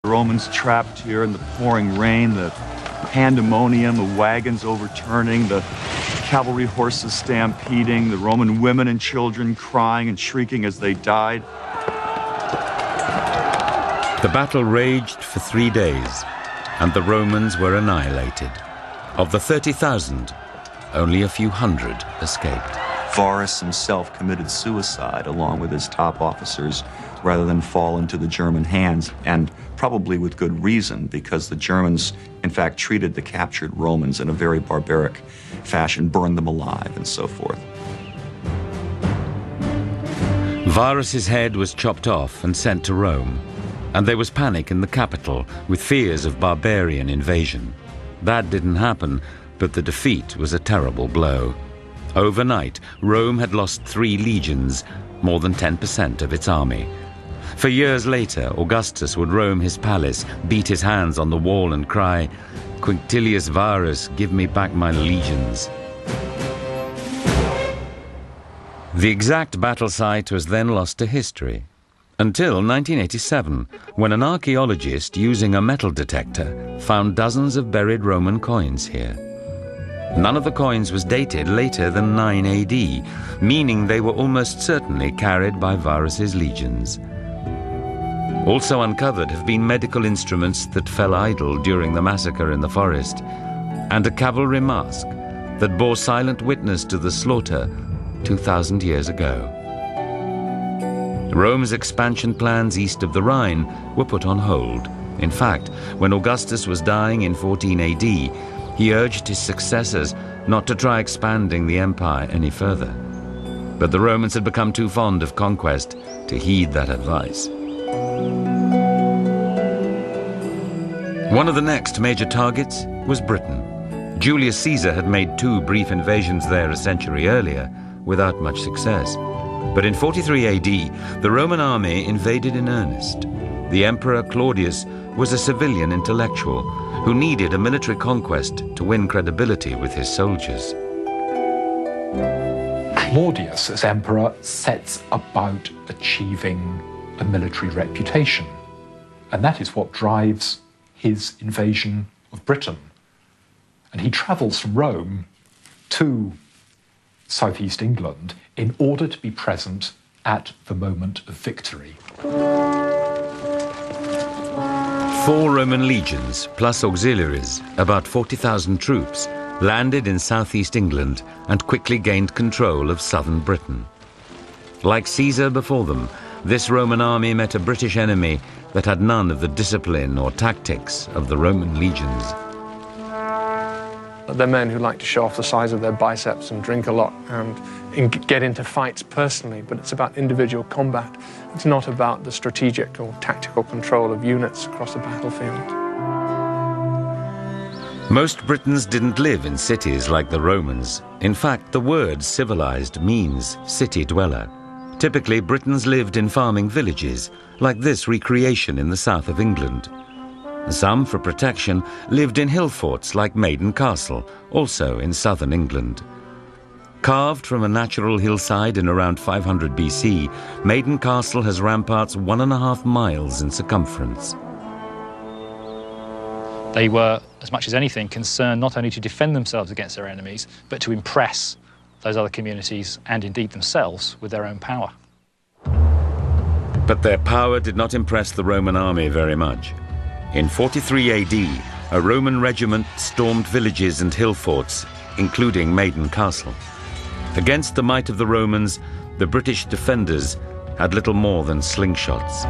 The Romans trapped here in the pouring rain, the pandemonium, the wagons overturning, the cavalry horses stampeding, the Roman women and children crying and shrieking as they died. The battle raged for 3 days, and the Romans were annihilated. Of the 30,000, only a few hundred escaped. Varus himself committed suicide along with his top officers rather than fall into the German hands, and probably with good reason, because the Germans, in fact, treated the captured Romans in a very barbaric fashion, burned them alive, and so forth. Varus's head was chopped off and sent to Rome, and there was panic in the capital with fears of barbarian invasion. That didn't happen, but the defeat was a terrible blow. Overnight, Rome had lost 3 legions, more than 10% of its army. For years later, Augustus would roam his palace, beat his hands on the wall and cry, "Quinctilius Varus, give me back my legions." The exact battle site was then lost to history, until 1987, when an archaeologist using a metal detector found dozens of buried Roman coins here. None of the coins was dated later than 9 AD, meaning they were almost certainly carried by Varus's legions. Also uncovered have been medical instruments that fell idle during the massacre in the forest, and a cavalry mask that bore silent witness to the slaughter 2,000 years ago. Rome's expansion plans east of the Rhine were put on hold. In fact, when Augustus was dying in 14 AD, he urged his successors not to try expanding the empire any further. But the Romans had become too fond of conquest to heed that advice. One of the next major targets was Britain. Julius Caesar had made 2 brief invasions there a century earlier, without much success. But in 43 AD, the Roman army invaded in earnest. The Emperor Claudius was a civilian intellectual who needed a military conquest to win credibility with his soldiers. Claudius, as emperor, sets about achieving a military reputation. And that is what drives his invasion of Britain. And he travels from Rome to southeast England in order to be present at the moment of victory. 4 Roman legions, plus auxiliaries, about 40,000 troops, landed in southeast England and quickly gained control of southern Britain. Like Caesar before them, this Roman army met a British enemy that had none of the discipline or tactics of the Roman legions. They're men who like to show off the size of their biceps and drink a lot and get into fights personally, but it's about individual combat. It's not about the strategic or tactical control of units across the battlefield. Most Britons didn't live in cities like the Romans. In fact, the word civilized means city dweller. Typically, Britons lived in farming villages, like this recreation in the south of England. Some, for protection, lived in hill forts like Maiden Castle, also in southern England. Carved from a natural hillside in around 500 BC, Maiden Castle has ramparts 1.5 miles in circumference. They were, as much as anything, concerned not only to defend themselves against their enemies, but to impress those other communities and indeed themselves with their own power. But their power did not impress the Roman army very much. In 43 AD, a Roman regiment stormed villages and hill forts, including Maiden Castle. Against the might of the Romans, the British defenders had little more than slingshots.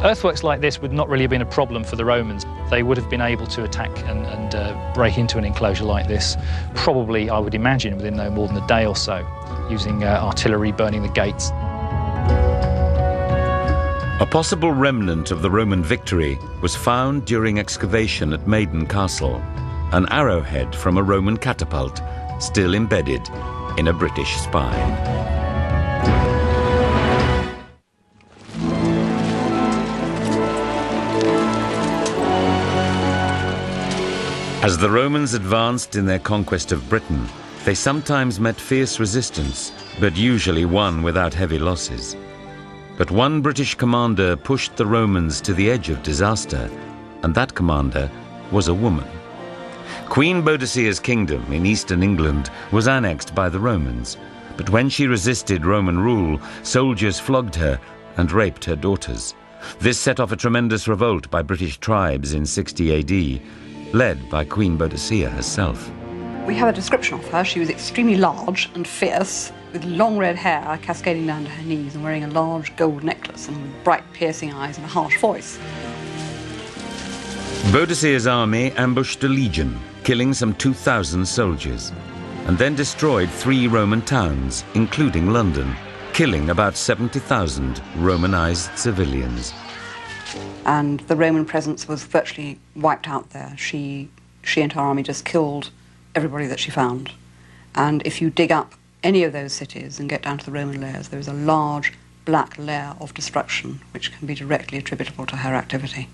Earthworks like this would not really have been a problem for the Romans. They would have been able to attack and break into an enclosure like this, probably, I would imagine, within no more than a day or so, using artillery burning the gates. A possible remnant of the Roman victory was found during excavation at Maiden Castle, an arrowhead from a Roman catapult still embedded in a British spine. As the Romans advanced in their conquest of Britain, they sometimes met fierce resistance, but usually won without heavy losses. But one British commander pushed the Romans to the edge of disaster, and that commander was a woman. Queen Boadicea's kingdom in eastern England was annexed by the Romans, but when she resisted Roman rule, soldiers flogged her and raped her daughters. This set off a tremendous revolt by British tribes in 60 AD, led by Queen Boadicea herself. We have a description of her. She was extremely large and fierce, with long red hair cascading down to her knees and wearing a large gold necklace and with bright piercing eyes and a harsh voice. Boadicea's army ambushed a legion, killing some 2,000 soldiers, and then destroyed 3 Roman towns, including London, killing about 70,000 Romanized civilians. And the Roman presence was virtually wiped out there. She and her army just killed everybody that she found. And if you dig up any of those cities and get down to the Roman layers, there is a large black layer of destruction which can be directly attributable to her activity.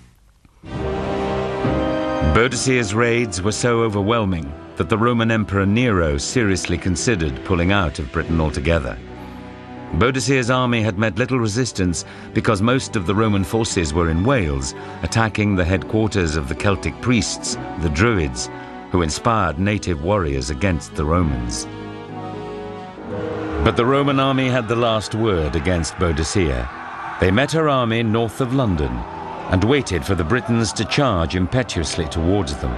Boadicea's raids were so overwhelming that the Roman Emperor Nero seriously considered pulling out of Britain altogether. Boadicea's army had met little resistance because most of the Roman forces were in Wales, attacking the headquarters of the Celtic priests, the Druids, who inspired native warriors against the Romans. But the Roman army had the last word against Boadicea. They met her army north of London and waited for the Britons to charge impetuously towards them.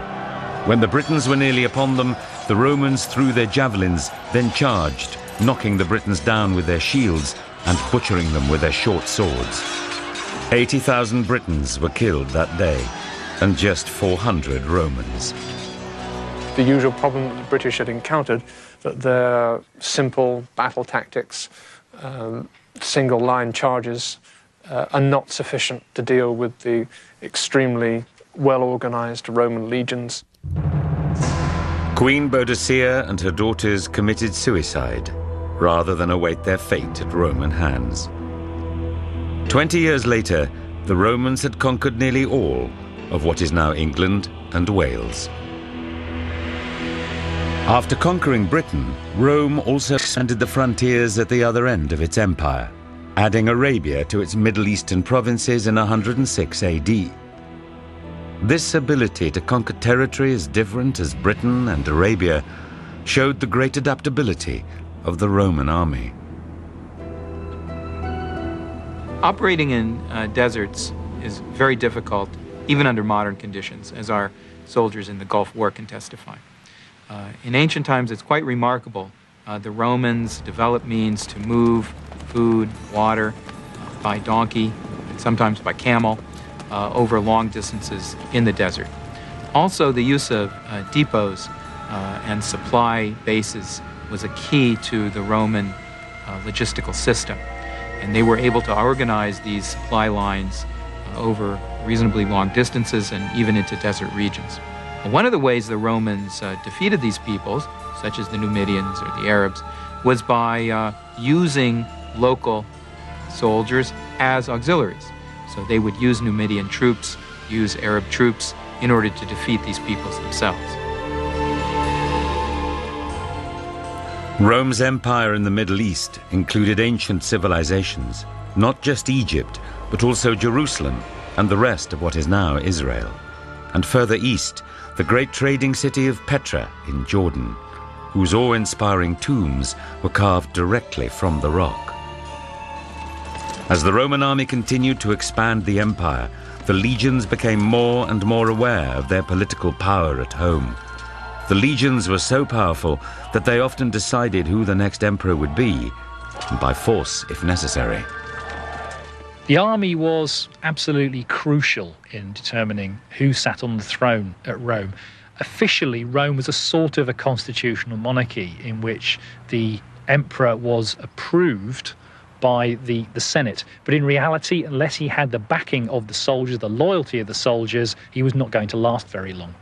When the Britons were nearly upon them, the Romans threw their javelins, then charged, knocking the Britons down with their shields and butchering them with their short swords. 80,000 Britons were killed that day, and just 400 Romans. The usual problem that the British had encountered, that their simple battle tactics, single-line charges, are not sufficient to deal with the extremely well-organized Roman legions. Queen Boadicea and her daughters committed suicide rather than await their fate at Roman hands. 20 years later, the Romans had conquered nearly all of what is now England and Wales. After conquering Britain, Rome also expanded the frontiers at the other end of its empire, adding Arabia to its Middle Eastern provinces in 106 AD. This ability to conquer territory as different as Britain and Arabia showed the great adaptability of the Roman army. Operating in deserts is very difficult, even under modern conditions, as our soldiers in the Gulf War can testify. In ancient times, it's quite remarkable. The Romans developed means to move food, water, by donkey, and sometimes by camel, over long distances in the desert. Also, the use of depots and supply bases was a key to the Roman logistical system. And they were able to organize these supply lines over reasonably long distances and even into desert regions. One of the ways the Romans defeated these peoples, such as the Numidians or the Arabs, was by using local soldiers as auxiliaries. So they would use Numidian troops, use Arab troops in order to defeat these peoples themselves. Rome's empire in the Middle East included ancient civilizations, not just Egypt, but also Jerusalem and the rest of what is now Israel. And further east, the great trading city of Petra in Jordan, whose awe-inspiring tombs were carved directly from the rock. As the Roman army continued to expand the empire, the legions became more and more aware of their political power at home. The legions were so powerful that they often decided who the next emperor would be, by force if necessary. The army was absolutely crucial in determining who sat on the throne at Rome. Officially, Rome was a sort of a constitutional monarchy in which the emperor was approved by the Senate. But in reality, unless he had the backing of the soldiers, the loyalty of the soldiers, he was not going to last very long.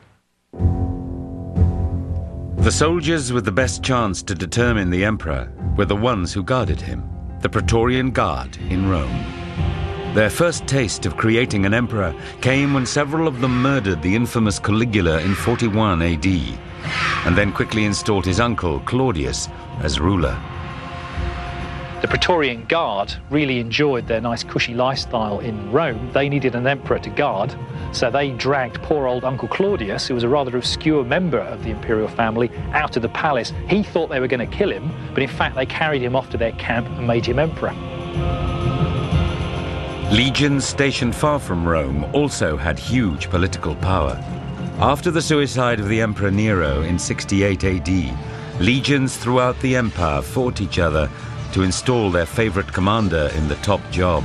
The soldiers with the best chance to determine the emperor were the ones who guarded him, the Praetorian Guard in Rome. Their first taste of creating an emperor came when several of them murdered the infamous Caligula in 41 AD, and then quickly installed his uncle, Claudius, as ruler. The Praetorian Guard really enjoyed their nice cushy lifestyle in Rome. They needed an emperor to guard, so they dragged poor old Uncle Claudius, who was a rather obscure member of the imperial family, out of the palace. He thought they were going to kill him, but in fact they carried him off to their camp and made him emperor. Legions stationed far from Rome also had huge political power. After the suicide of the Emperor Nero in 68 AD, legions throughout the empire fought each other to install their favorite commander in the top job.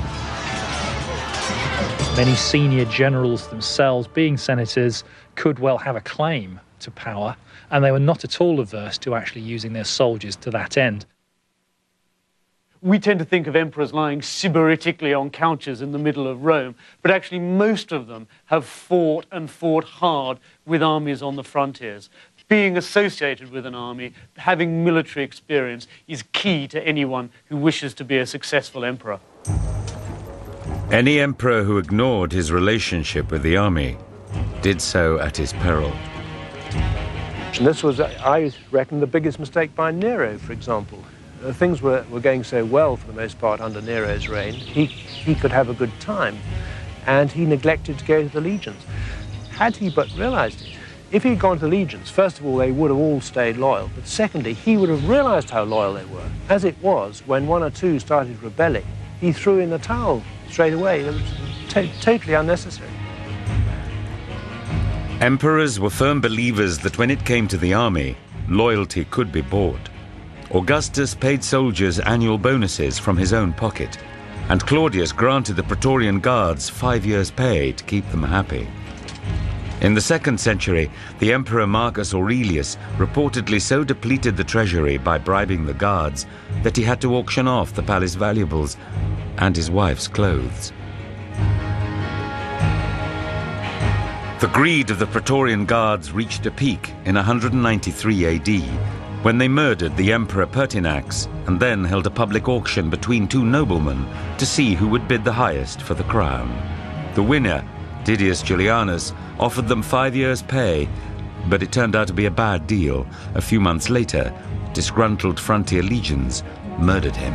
Many senior generals themselves, being senators, could well have a claim to power, and they were not at all averse to actually using their soldiers to that end. We tend to think of emperors lying sybaritically on couches in the middle of Rome, but actually most of them have fought and fought hard with armies on the frontiers. Being associated with an army, having military experience, is key to anyone who wishes to be a successful emperor. Any emperor who ignored his relationship with the army did so at his peril. And this was, I reckon, the biggest mistake by Nero, for example. Things were going so well for the most part under Nero's reign. He could have a good time, and he neglected to go to the legions. Had he but realized it, if he'd gone to the legions, first of all, they would have all stayed loyal, but secondly, he would have realized how loyal they were. As it was, when one or two started rebelling, he threw in the towel straight away. It was totally unnecessary. Emperors were firm believers that when it came to the army, loyalty could be bought. Augustus paid soldiers annual bonuses from his own pocket, and Claudius granted the Praetorian Guards 5 years' pay to keep them happy. In the 2nd century, the Emperor Marcus Aurelius reportedly so depleted the treasury by bribing the guards that he had to auction off the palace valuables and his wife's clothes. The greed of the Praetorian Guards reached a peak in 193 AD, when they murdered the Emperor Pertinax and then held a public auction between two noblemen to see who would bid the highest for the crown. The winner, Didius Julianus, offered them 5 years' pay, but it turned out to be a bad deal. A few months later, disgruntled frontier legions murdered him.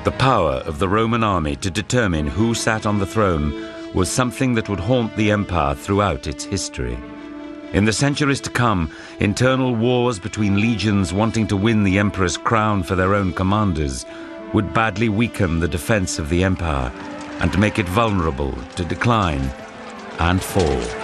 The power of the Roman army to determine who sat on the throne was something that would haunt the empire throughout its history. In the centuries to come, internal wars between legions wanting to win the emperor's crown for their own commanders would badly weaken the defense of the empire and make it vulnerable to decline and fall.